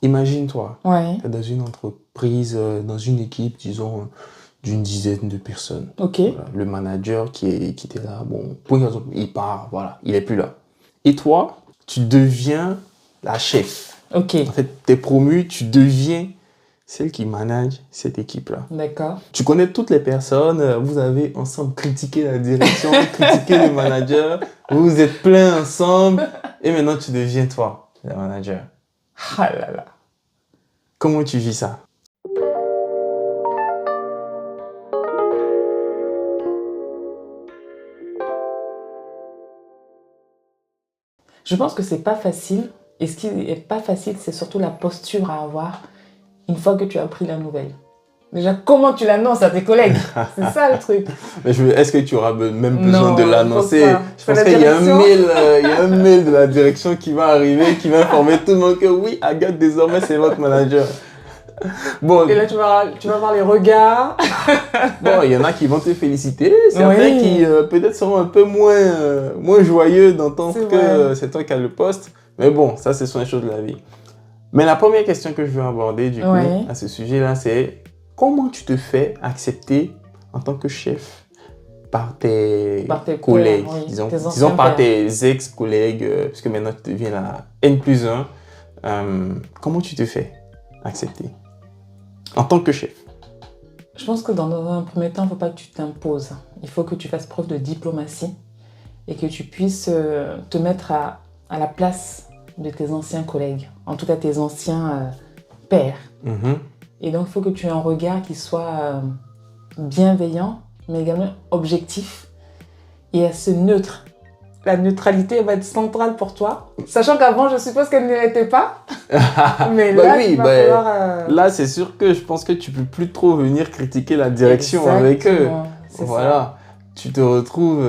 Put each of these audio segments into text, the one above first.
Imagine-toi, Ouais. tu es dans une entreprise, dans une équipe, disons, d'une dizaine de personnes. Ok. Voilà. Le manager qui était là, bon, pour une raison, il part, voilà, il est plus là. Et toi, tu deviens la chef. Ok. En fait, tu es promu, tu deviens celle qui manage cette équipe-là. D'accord. Tu connais toutes les personnes, vous avez ensemble critiqué la direction, critiqué le manager, vous vous êtes plaints ensemble, et maintenant tu deviens toi, le manager. Ah là là. Comment tu vis ça? Je pense que c'est pas facile. Et ce qui est pas facile, c'est surtout la posture à avoir une fois que tu as appris la nouvelle. Déjà, comment tu l'annonces à tes collègues? C'est ça le truc. Mais est-ce que tu auras même besoin Non, de je pense l'annoncer? pas. Je C'est pense la qu'il y a un direction. mail, il y a un mail de la direction qui va arriver, qui va informer tout le monde que oui, Agathe, désormais, c'est votre manager. Bon, Et là, tu vas voir les regards. bon, il y en a qui vont te féliciter, certains Oui. qui peut-être seront un peu moins joyeux d'entendre C'est que vrai. c'est toi qui as le poste. Mais bon, ça, ce sont les choses de la vie. Mais la première question que je veux aborder, du coup, Ouais. à ce sujet-là, c'est comment tu te fais accepter en tant que chef par tes collègues, pairs, oui, disons, tes disons anciens par pairs. tes ex-collègues, puisque maintenant tu deviens la N+1. Comment tu te fais accepter en tant que chef? Je pense que dans un premier temps, il ne faut pas que tu t'imposes. Il faut que tu fasses preuve de diplomatie et que tu puisses te mettre à la place de tes anciens collègues, en tout cas tes anciens pairs. Mhm. Et donc, il faut que tu aies un regard qui soit bienveillant, mais également objectif et assez neutre. La neutralité va être centrale pour toi, sachant qu'avant, je suppose qu'elle ne l'était pas. Mais Bah là, oui, il va bah, falloir... là, c'est sûr que je pense que tu peux plus trop venir critiquer la direction avec eux. Exactement, c'est Voilà. Tu te retrouves,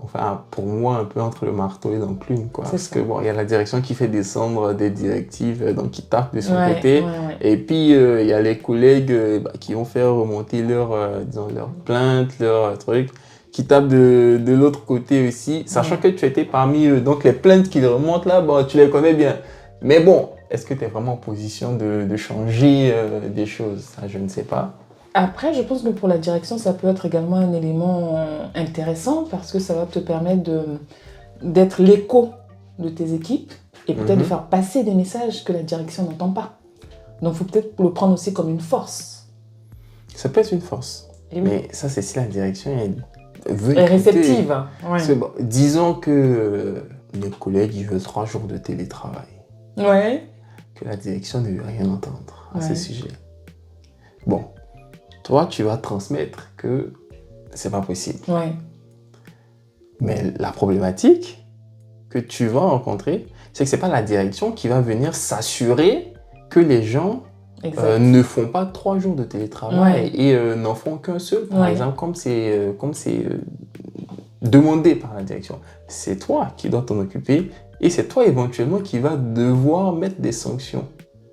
enfin, pour moi, un peu entre le marteau et l'enclume, quoi. C'est Parce ça. que bon, il y a la direction qui fait descendre des directives, donc qui tape de son Ouais, côté. ouais, ouais. Et puis, il y a les collègues qui vont faire remonter disons, leurs plaintes, leurs trucs, qui tapent de l'autre côté aussi, sachant que tu étais parmi eux. Donc, les plaintes qui remontent là, bon, tu les connais bien. Mais bon, est-ce que tu es vraiment en position de changer des choses? Ça, je ne sais pas. Après, je pense que pour la direction, ça peut être également un élément intéressant parce que ça va te permettre d'être l'écho de tes équipes et peut-être de faire passer des messages que la direction n'entend pas. Donc, il faut peut-être le prendre aussi comme une force. Ça peut être une force. Et oui. Mais ça, c'est si la direction veut Et écouter. réceptive. Ouais. Parce que, bon, disons que les collègues, ils veulent 3 jours de télétravail. Ouais. Que la direction ne veut rien entendre à ce Ouais. sujet. Bon, toi, tu vas transmettre que c'est pas possible. Ouais. Mais la problématique que tu vas rencontrer, c'est que c'est pas la direction qui va venir s'assurer que les gens ne font pas 3 jours de télétravail et n'en font qu'un seul, par exemple, comme c'est demandé par la direction. C'est toi qui dois t'en occuper et c'est toi éventuellement qui vas devoir mettre des sanctions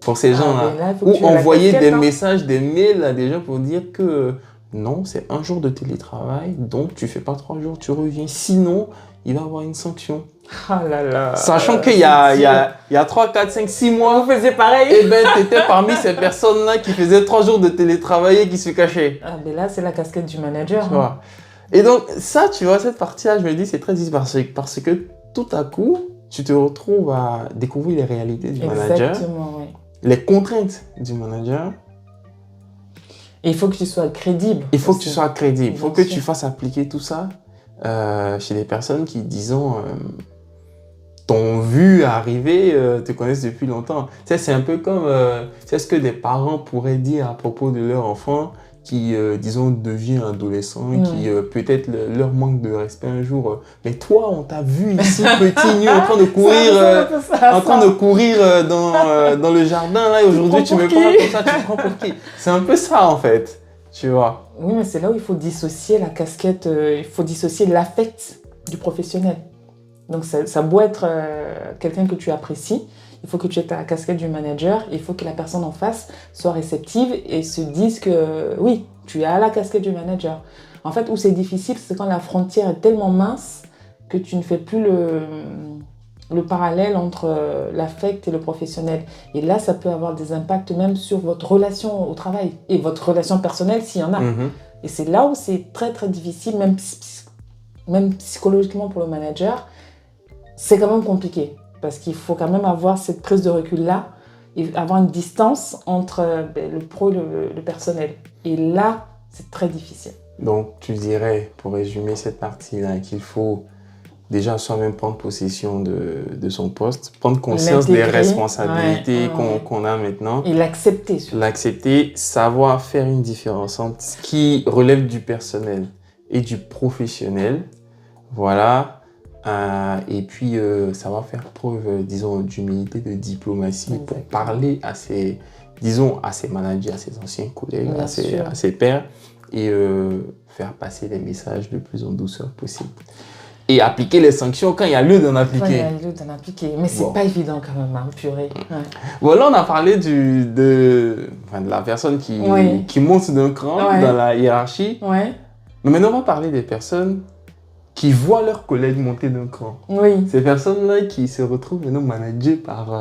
pour ces gens-là. Ou envoyer des messages, des mails à des gens pour dire que non, c'est 1 jour de télétravail, donc tu fais pas 3 jours, tu reviens. Sinon, il va y avoir une sanction. Ah là là. Sachant qu'il y a 3, 4, 5, 6 mois, vous faisiez pareil. Eh ben, tu étais parmi ces personnes-là qui faisaient 3 jours de télétravail et qui se cachaient. Ah, mais là, c'est la casquette du manager. Tu vois. Et donc, ça, tu vois, cette partie-là, je me dis, c'est très difficile parce que tout à coup, tu te retrouves à découvrir les réalités du manager, Exactement, oui. les contraintes du manager. Et il faut que tu sois crédible. Il faut que tu sois crédible. Il faut que Bien sûr. tu fasses appliquer tout ça chez des personnes qui, disons, t'ont vu arriver, te connaissent depuis longtemps. Tu sais, c'est un peu comme c'est ce que des parents pourraient dire à propos de leur enfant qui, disons, devient adolescent, qui peut-être leur manque de respect un jour. Mais toi, on t'a vu ici, petit nu, en train de courir, dans le jardin, là, et aujourd'hui, tu me parles comme ça, tu me prends pour qui? C'est un peu ça, en fait, tu vois. Oui, mais c'est là où il faut dissocier la casquette, il faut dissocier l'affect du professionnel. Donc, ça doit être quelqu'un que tu apprécies. Il faut que tu aies ta casquette du manager. Il faut que la personne en face soit réceptive et se dise que oui, tu as la casquette du manager. En fait, où c'est difficile, c'est quand la frontière est tellement mince que tu ne fais plus le parallèle entre l'affect et le professionnel. Et là, ça peut avoir des impacts même sur votre relation au travail et votre relation personnelle s'il y en a. Et c'est là où c'est très très difficile, même psychologiquement pour le manager, c'est quand même compliqué. Parce qu'il faut quand même avoir cette prise de recul-là et avoir une distance entre le pro et le personnel. Et là, c'est très difficile. Donc, tu dirais, pour résumer cette partie-là, qu'il faut déjà soi-même prendre possession de son poste, prendre conscience des responsabilités qu'on a maintenant. Et l'accepter. Surtout. L'accepter, savoir faire une différence entre ce qui relève du personnel et du professionnel. Voilà. Et puis, savoir faire preuve, disons, d'humilité, de diplomatie pour parler à ses managers, à ses anciens collègues, à ses pairs et faire passer les messages le plus en douceur possible. Et appliquer les sanctions quand il y a lieu d'en appliquer. Quand il y a lieu d'en appliquer. Mais c'est pas évident quand même, hein, purée. Voilà, on a parlé de la personne qui monte d'un cran dans la hiérarchie. Mais maintenant, on va parler des personnes qui voient leurs collègues monter d'un cran. Ces personnes-là qui se retrouvent maintenant managées par,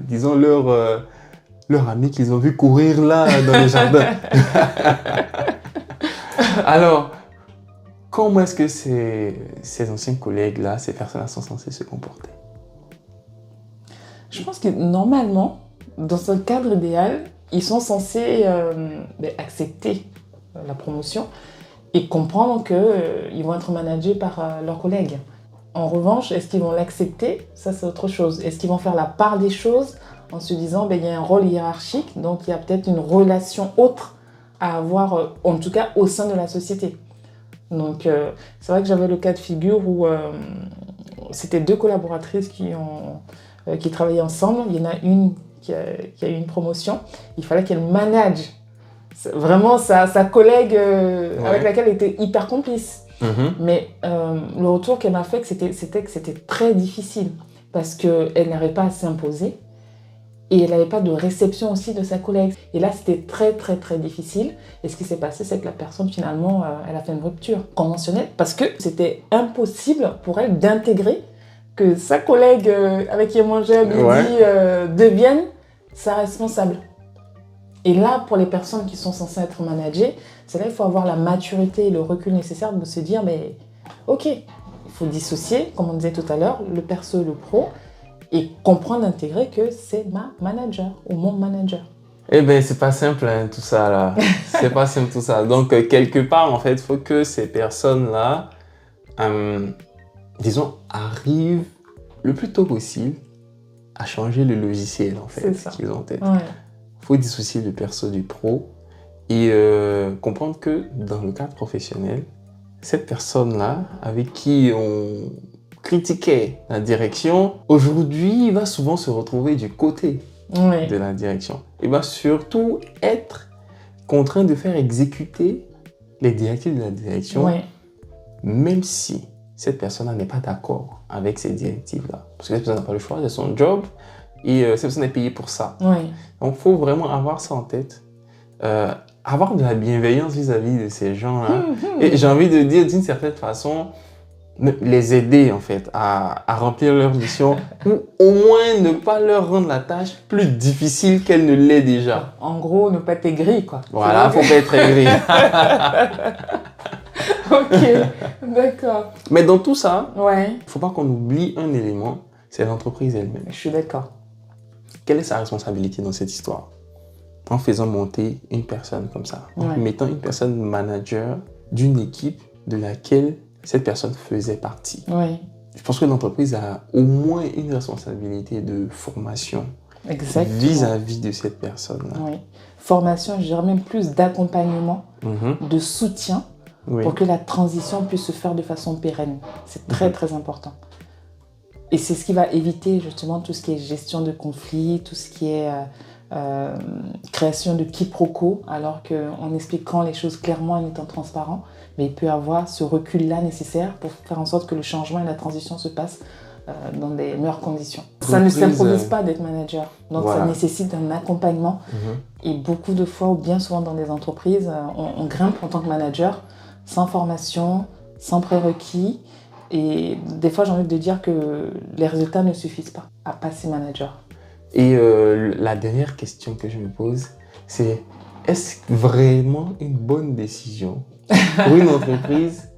disons, leur ami qu'ils ont vu courir là dans le jardin. Alors, comment est-ce que ces anciens collègues-là, ces personnes-là sont censées se comporter? Je pense que normalement, dans un cadre idéal, ils sont censés accepter la promotion et comprendre qu'ils vont être managés par leurs collègues. En revanche, est-ce qu'ils vont l'accepter? Ça, c'est autre chose. Est-ce qu'ils vont faire la part des choses en se disant il y a un rôle hiérarchique, donc il y a peut-être une relation autre à avoir, en tout cas au sein de la société. Donc, c'est vrai que j'avais le cas de figure où c'était 2 collaboratrices qui travaillaient ensemble. Il y en a une qui a eu une promotion. Il fallait qu'elle manage vraiment sa collègue avec laquelle elle était hyper complice. Mais le retour qu'elle m'a fait, c'était que c'était très difficile parce qu'elle n'arrivait pas à s'imposer. Et elle n'avait pas de réception aussi de sa collègue. Et là, c'était très, très, très difficile. Et ce qui s'est passé, c'est que la personne, finalement, elle a fait une rupture conventionnelle parce que c'était impossible pour elle d'intégrer que sa collègue avec qui elle mangeait midi devienne sa responsable. Et là, pour les personnes qui sont censées être managées, c'est là qu'il faut avoir la maturité et le recul nécessaire de se dire, mais ok, il faut dissocier, comme on disait tout à l'heure, le perso et le pro. Et comprendre, intégrer que c'est ma manager ou mon manager. Eh bien, c'est pas simple, hein, tout ça, là. C'est pas simple, tout ça. Donc, quelque part, en fait, il faut que ces personnes-là, disons, arrivent le plus tôt possible à changer le logiciel, en fait, qu'ils ont en tête. Il faut dissocier le perso du pro et comprendre que, dans le cadre professionnel, cette personne-là, avec qui on critiquait la direction, aujourd'hui, il va souvent se retrouver du côté de la direction. Il va surtout être contraint de faire exécuter les directives de la direction, même si cette personne n'est pas d'accord avec ces directives-là. Parce que cette personne n'a pas le choix, c'est son job, et cette personne est payée pour ça. Donc, il faut vraiment avoir ça en tête. Avoir de la bienveillance vis-à-vis de ces gens-là. Et j'ai envie de dire, d'une certaine façon, les aider en fait à remplir leur mission ou au moins ne pas leur rendre la tâche plus difficile qu'elle ne l'est déjà. En gros, ne pas être aigri, quoi. Voilà, faut pas être aigri. Ok, d'accord. Mais dans tout ça, faut pas qu'on oublie un élément, c'est l'entreprise elle-même. Je suis d'accord. Quelle est sa responsabilité dans cette histoire? En faisant monter une personne comme ça, en mettant une personne manager d'une équipe de laquelle cette personne faisait partie. Je pense que l'entreprise a au moins une responsabilité de formation vis-à-vis de cette personne-là. Formation, je dirais même plus d'accompagnement, de soutien pour que la transition puisse se faire de façon pérenne. C'est très, très important. Et c'est ce qui va éviter justement tout ce qui est gestion de conflits, tout ce qui est création de quiproquos, alors qu'en expliquant les choses clairement et en étant transparent, mais il peut y avoir ce recul-là nécessaire pour faire en sorte que le changement et la transition se passent dans des meilleures conditions. Ça ne s'improvise pas d'être manager, donc ça nécessite un accompagnement. Et beaucoup de fois, ou bien souvent dans des entreprises, on grimpe en tant que manager sans formation, sans prérequis, Et des fois, j'ai envie de dire que les résultats ne suffisent pas à passer manager. Et la dernière question que je me pose, c'est est-ce vraiment une bonne décision pour une entreprise,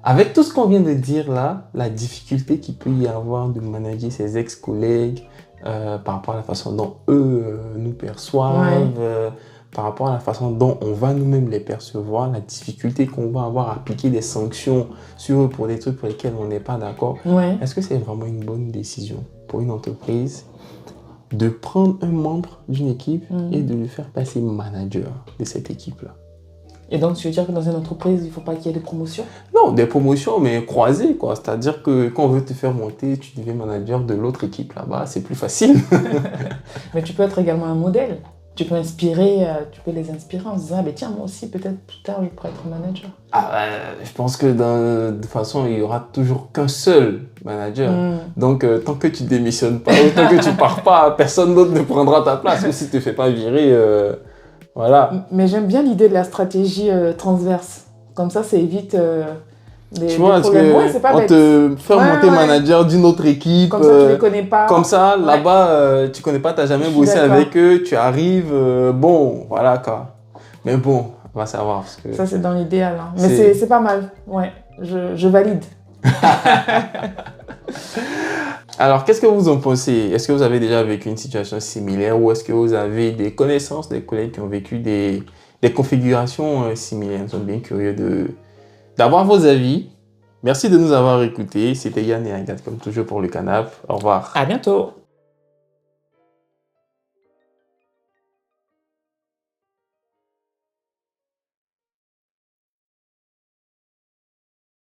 avec tout ce qu'on vient de dire là, la difficulté qu'il peut y avoir de manager ses ex-collègues par rapport à la façon dont eux nous perçoivent, par rapport à la façon dont on va nous-mêmes les percevoir, la difficulté qu'on va avoir à appliquer des sanctions sur eux pour des trucs pour lesquels on n'est pas d'accord. Est-ce que c'est vraiment une bonne décision pour une entreprise de prendre un membre d'une équipe et de le faire passer manager de cette équipe-là? Et donc, tu veux dire que dans une entreprise, il ne faut pas qu'il y ait des promotions? Non, des promotions, mais croisées, quoi. C'est-à-dire que quand on veut te faire monter, tu deviens manager de l'autre équipe là-bas, c'est plus facile. Mais tu peux être également un modèle. Tu peux inspirer, tu peux les inspirer en se disant, ah, ben tiens, moi aussi, peut-être plus tard, je pourrais être manager. Je pense que de toute façon, il n'y aura toujours qu'un seul manager. Donc, tant que tu ne démissionnes pas, ou tant que tu ne pars pas, personne d'autre ne prendra ta place. Ou si tu ne te fais pas virer, voilà. Mais j'aime bien l'idée de la stratégie transverse. Comme ça évite tu vois, parce problèmes. que on te fait monter manager d'une autre équipe. Comme ça, tu ne les connais pas. Comme ça, là-bas, tu ne connais pas, tu n'as jamais bossé avec eux, tu arrives, bon, voilà quoi. Mais bon, on va savoir. Parce que ça, c'est dans l'idéal. Hein. Mais c'est pas mal. Ouais, je valide. Alors, qu'est-ce que vous en pensez? Est-ce que vous avez déjà vécu une situation similaire ou est-ce que vous avez des connaissances, des collègues qui ont vécu des configurations similaires? Nous sommes bien curieux d'avoir vos avis. Merci de nous avoir écoutés. C'était Yann et Agathe, comme toujours, pour le canap'. Au revoir. À bientôt.